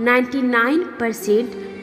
99%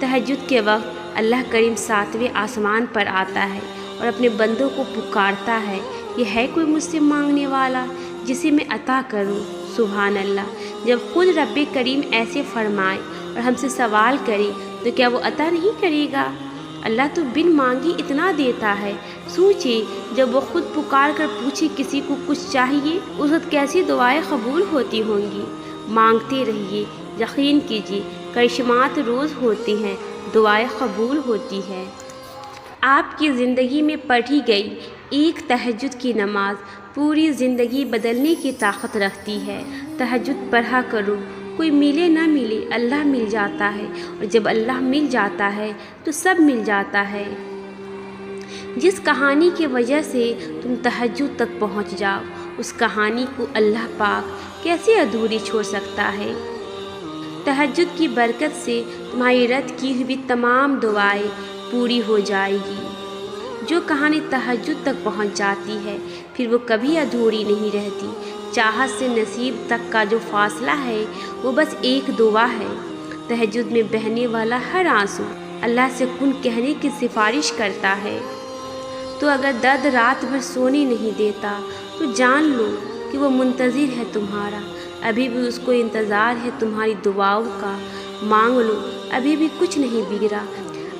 تہجد کے وقت اللہ کریم 7ویں آسمان پر آتا ہے اور اپنے بندوں کو پکارتا ہے، یہ ہے کوئی مجھ سے مانگنے والا جسے میں عطا کروں؟ سبحان اللہ! جب خود رب کریم ایسے فرمائے اور ہم سے سوال کرے تو کیا وہ عطا نہیں کرے گا؟ اللہ تو بن مانگے اتنا دیتا ہے۔ سوچے جب وہ خود پکار کر پوچھے کسی کو کچھ چاہیے، اس وقت کیسی دعائیں قبول ہوتی ہوں گی۔ مانگتے رہیے، یقین کیجیے کرشمات روز ہوتے ہیں، دعائیں قبول ہوتی ہے۔ آپ کی زندگی میں پڑھی گئی ایک تہجد کی نماز پوری زندگی بدلنے کی طاقت رکھتی ہے۔ تہجد پڑھا کرو، کوئی ملے نہ ملے اللہ مل جاتا ہے، اور جب اللہ مل جاتا ہے تو سب مل جاتا ہے۔ جس کہانی کی وجہ سے تم تہجد تک پہنچ جاؤ، اس کہانی کو اللہ پاک کیسے ادھوری چھوڑ سکتا ہے؟ تہجد کی برکت سے تمہاری رد کی ہوئی تمام دعائیں پوری ہو جائے گی۔ جو کہانی تہجد تک پہنچ جاتی ہے پھر وہ کبھی ادھوری نہیں رہتی۔ چاہت سے نصیب تک کا جو فاصلہ ہے وہ بس ایک دعا ہے۔ تہجد میں بہنے والا ہر آنسو اللہ سے کن کہنے کی سفارش کرتا ہے۔ تو اگر درد رات بھر سونے نہیں دیتا تو جان لو کہ وہ منتظر ہے تمہارا، ابھی بھی اس کو انتظار ہے تمہاری دعاؤں کا۔ مانگ لو، ابھی بھی کچھ نہیں بگڑا،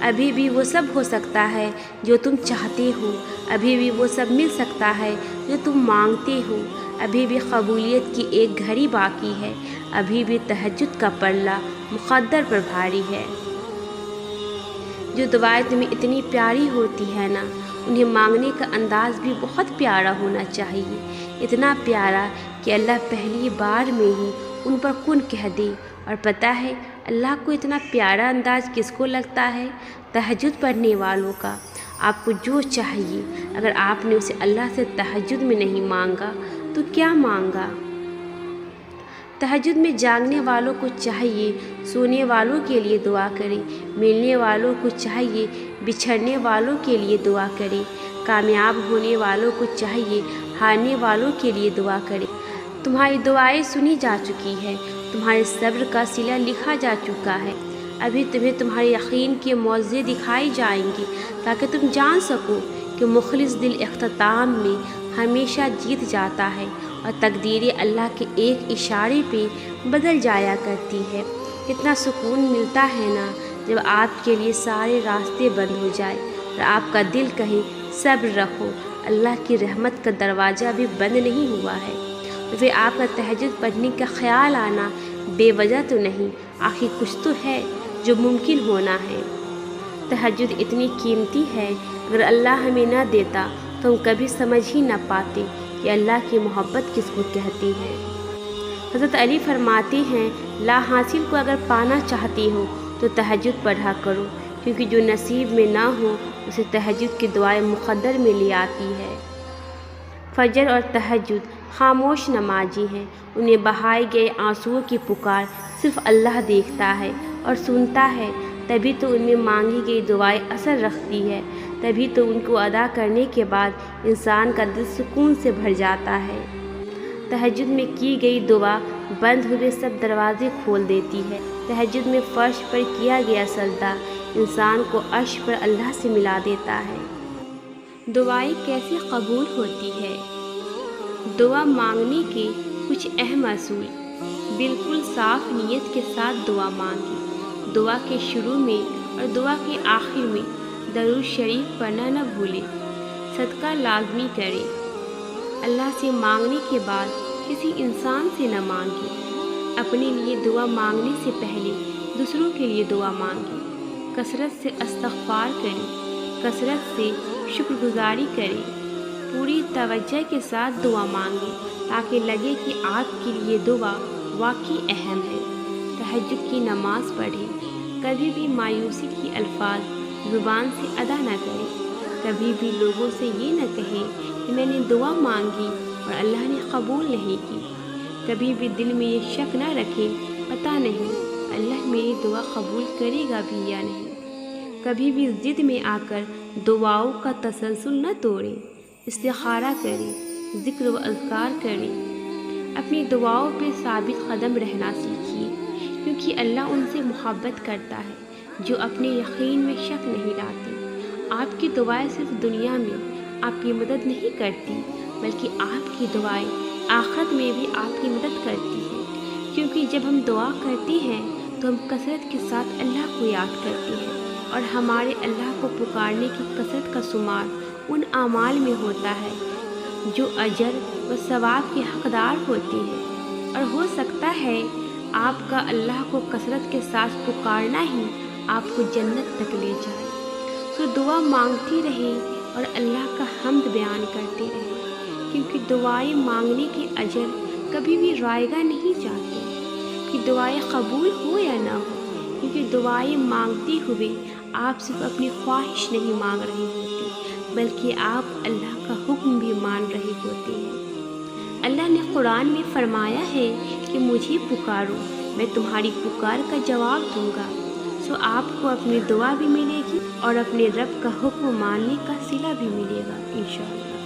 ابھی بھی وہ سب ہو سکتا ہے جو تم چاہتے ہو، ابھی بھی وہ سب مل سکتا ہے جو تم مانگتے ہو، ابھی بھی قبولیت کی ایک گھڑی باقی ہے، ابھی بھی تہجد کا پلہ مقدر پر بھاری ہے۔ جو دعائیں تمہیں اتنی پیاری ہوتی ہے نا، انہیں مانگنے کا انداز بھی بہت پیارا ہونا چاہیے، اتنا پیارا کہ اللہ پہلی بار میں ہی ان پر کن کہہ دے۔ اور پتہ ہے اللہ کو اتنا پیارا انداز کس کو لگتا ہے؟ تہجد پڑھنے والوں کا۔ آپ کو جو چاہیے، اگر آپ نے اسے اللہ سے تہجد میں نہیں مانگا تو کیا مانگا؟ تہجد میں جاگنے والوں کو چاہیے سونے والوں کے لیے دعا کرے، ملنے والوں کو چاہیے بچھڑنے والوں کے لیے دعا کرے، کامیاب ہونے والوں کو چاہیے ہارنے والوں کے لیے دعا کرے۔ تمہاری دعائیں سنی جا چکی ہے، تمہارے صبر کا صلہ لکھا جا چکا ہے، ابھی تمہیں تمہارے یقین کے معجزے دکھائے جائیں گے تاکہ تم جان سکو کہ مخلص دل اختتام میں ہمیشہ جیت جاتا ہے اور تقدیریں اللہ کے ایک اشارے پہ بدل جایا کرتی ہے۔ کتنا سکون ملتا ہے نا جب آپ کے لیے سارے راستے بند ہو جائے اور آپ کا دل کہے صبر رکھو، اللہ کی رحمت کا دروازہ بھی بند نہیں ہوا ہے، تو پھر آپ کا تہجد پڑھنے کا خیال آنا بے وجہ تو نہیں، آخر کچھ تو ہے جو ممکن ہونا ہے۔ تہجد اتنی قیمتی ہے، اگر اللہ ہمیں نہ دیتا تو ہم کبھی سمجھ ہی نہ پاتے کہ اللہ کی محبت کس کو کہتی ہے۔ حضرت علی فرماتے ہیں، لا حاصل کو اگر پانا چاہتی ہو تو تہجد پڑھا کرو، کیونکہ جو نصیب میں نہ ہو اسے تہجد کی دعائیں مقدر میں لے آتی ہے۔ فجر اور تہجد خاموش نمازی ہیں، انہیں بہائے گئے آنسوؤں کی پکار صرف اللہ دیکھتا ہے اور سنتا ہے، تبھی تو ان میں مانگی گئی دعائیں اثر رکھتی ہے، تبھی تو ان کو ادا کرنے کے بعد انسان کا دل سکون سے بھر جاتا ہے۔ تہجد میں کی گئی دعا بند ہوئے سب دروازے کھول دیتی ہے۔ تہجد میں فرش پر کیا گیا سجدہ انسان کو عرش پر اللہ سے ملا دیتا ہے۔ دعائیں کیسے قبول ہوتی ہے؟ دعا مانگنے کے کچھ اہم اصول: بالکل صاف نیت کے ساتھ دعا مانگیں، دعا کے شروع میں اور دعا کے آخر میں درود شریف پڑھنا نہ بھولیں، صدقہ لازمی کریں، اللہ سے مانگنے کے بعد کسی انسان سے نہ مانگیں، اپنے لیے دعا مانگنے سے پہلے دوسروں کے لیے دعا مانگیں، کثرت سے استغفار کریں، کثرت سے شکر گزاری کریں، پوری توجہ کے ساتھ دعا مانگیں تاکہ لگے کہ آپ کے لیے دعا واقعی اہم ہے۔ تہجد کی نماز پڑھیں، کبھی بھی مایوسی کی الفاظ زبان سے ادا نہ کریں، کبھی بھی لوگوں سے یہ نہ کہیں کہ میں نے دعا مانگی اور اللہ نے قبول نہیں کی، کبھی بھی دل میں یہ شک نہ رکھیں پتہ نہیں اللہ میری دعا قبول کرے گا بھی یا نہیں، کبھی بھی ضد میں آ کر دعاؤں کا تسلسل نہ توڑیں، استخارہ کریں، ذکر و اذکار کریں، اپنی دعاؤں پہ ثابت قدم رہنا سیکھیے، کیونکہ اللہ ان سے محبت کرتا ہے جو اپنے یقین میں شک نہیں لاتے۔ آپ کی دعائیں صرف دنیا میں آپ کی مدد نہیں کرتی، بلکہ آپ کی دعائیں آخرت میں بھی آپ کی مدد کرتی ہیں، کیونکہ جب ہم دعا کرتے ہیں تو ہم کثرت کے ساتھ اللہ کو یاد کرتے ہیں، اور ہمارے اللہ کو پکارنے کی کثرت کا شمار ان اعمال میں ہوتا ہے جو اجر و ثواب کے حقدار ہوتے ہیں۔ اور ہو سکتا ہے آپ کا اللہ کو کثرت کے ساتھ پکارنا ہی آپ کو جنت تک لے جائے۔ تو دعا مانگتی رہیں اور اللہ کا حمد بیان کرتے رہیں، کیونکہ دعائیں مانگنے کے اجر کبھی بھی رائگاں نہیں جاتے، کہ دعائیں قبول ہو یا نہ ہو، کیونکہ دعائیں مانگتے ہوئے آپ صرف اپنی خواہش نہیں مانگ رہے ہوتے، بلکہ آپ اللہ کا حکم بھی مان رہے ہوتے ہیں۔ اللہ نے قرآن میں فرمایا ہے کہ مجھے پکارو، میں تمہاری پکار کا جواب دوں گا۔ سو آپ کو اپنی دعا بھی ملے گی اور اپنے رب کا حکم ماننے کا صلہ بھی ملے گا انشاءاللہ۔